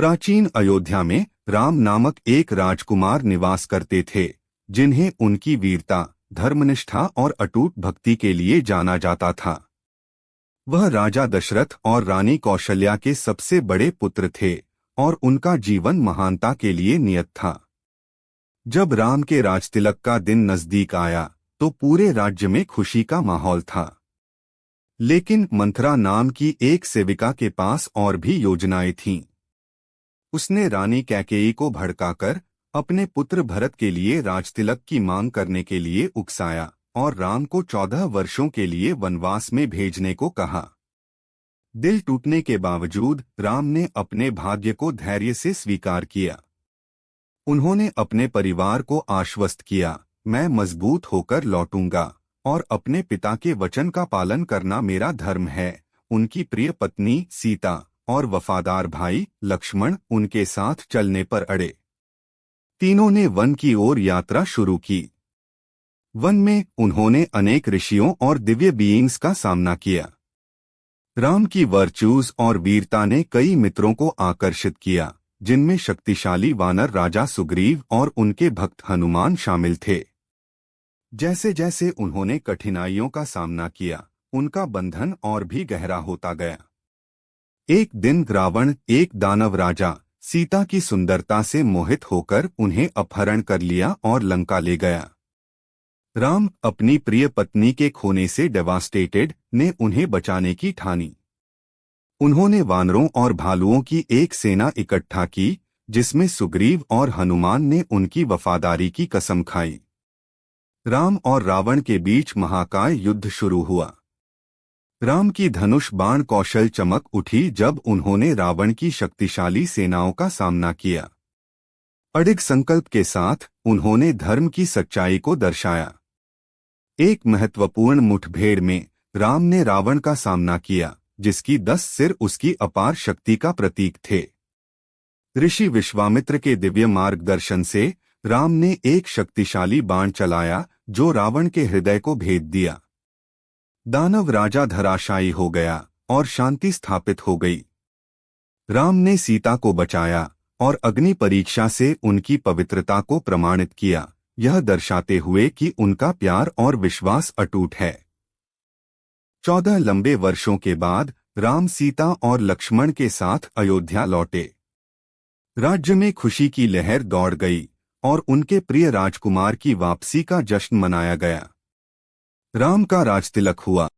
प्राचीन अयोध्या में राम नामक एक राजकुमार निवास करते थे, जिन्हें उनकी वीरता, धर्मनिष्ठा और अटूट भक्ति के लिए जाना जाता था। वह राजा दशरथ और रानी कौशल्या के सबसे बड़े पुत्र थे और उनका जीवन महानता के लिए नियत था। जब राम के राजतिलक का दिन नजदीक आया तो पूरे राज्य में खुशी का माहौल था। लेकिन मंथरा नाम की एक सेविका के पास और भी योजनाएं थीं। उसने रानी कैकेयी को भड़काकर अपने पुत्र भरत के लिए राजतिलक की मांग करने के लिए उकसाया और राम को 14 वर्षों के लिए वनवास में भेजने को कहा। दिल टूटने के बावजूद राम ने अपने भाग्य को धैर्य से स्वीकार किया। उन्होंने अपने परिवार को आश्वस्त किया, मैं मजबूत होकर लौटूंगा और अपने पिता के वचन का पालन करना मेरा धर्म है। उनकी प्रिय पत्नी सीता और वफादार भाई लक्ष्मण उनके साथ चलने पर अड़े। तीनों ने वन की ओर यात्रा शुरू की। वन में उन्होंने अनेक ऋषियों और दिव्य बीइंग्स का सामना किया। राम की वर्चूज और वीरता ने कई मित्रों को आकर्षित किया, जिनमें शक्तिशाली वानर राजा सुग्रीव और उनके भक्त हनुमान शामिल थे। जैसे जैसे उन्होंने कठिनाइयों का सामना किया, उनका बंधन और भी गहरा होता गया। एक दिन रावण, एक दानव राजा, सीता की सुंदरता से मोहित होकर उन्हें अपहरण कर लिया और लंका ले गया। राम अपनी प्रिय पत्नी के खोने से डेवास्टेटेड ने उन्हें बचाने की ठानी। उन्होंने वानरों और भालुओं की एक सेना इकट्ठा की, जिसमें सुग्रीव और हनुमान ने उनकी वफादारी की कसम खाई। राम और रावण के बीच महाकाय युद्ध शुरू हुआ। राम की धनुष बाण कौशल चमक उठी जब उन्होंने रावण की शक्तिशाली सेनाओं का सामना किया। अडिग संकल्प के साथ उन्होंने धर्म की सच्चाई को दर्शाया। एक महत्वपूर्ण मुठभेड़ में राम ने रावण का सामना किया, जिसकी 10 सिर उसकी अपार शक्ति का प्रतीक थे। ऋषि विश्वामित्र के दिव्य मार्गदर्शन से राम ने एक शक्तिशाली बाण चलाया जो रावण के हृदय को भेद दिया। दानव राजा धराशायी हो गया और शांति स्थापित हो गई। राम ने सीता को बचाया और अग्नि परीक्षा से उनकी पवित्रता को प्रमाणित किया, यह दर्शाते हुए कि उनका प्यार और विश्वास अटूट है। 14 लंबे वर्षों के बाद राम सीता और लक्ष्मण के साथ अयोध्या लौटे। राज्य में खुशी की लहर दौड़ गई और उनके प्रिय राजकुमार की वापसी का जश्न मनाया गया। राम का राजतिलक हुआ।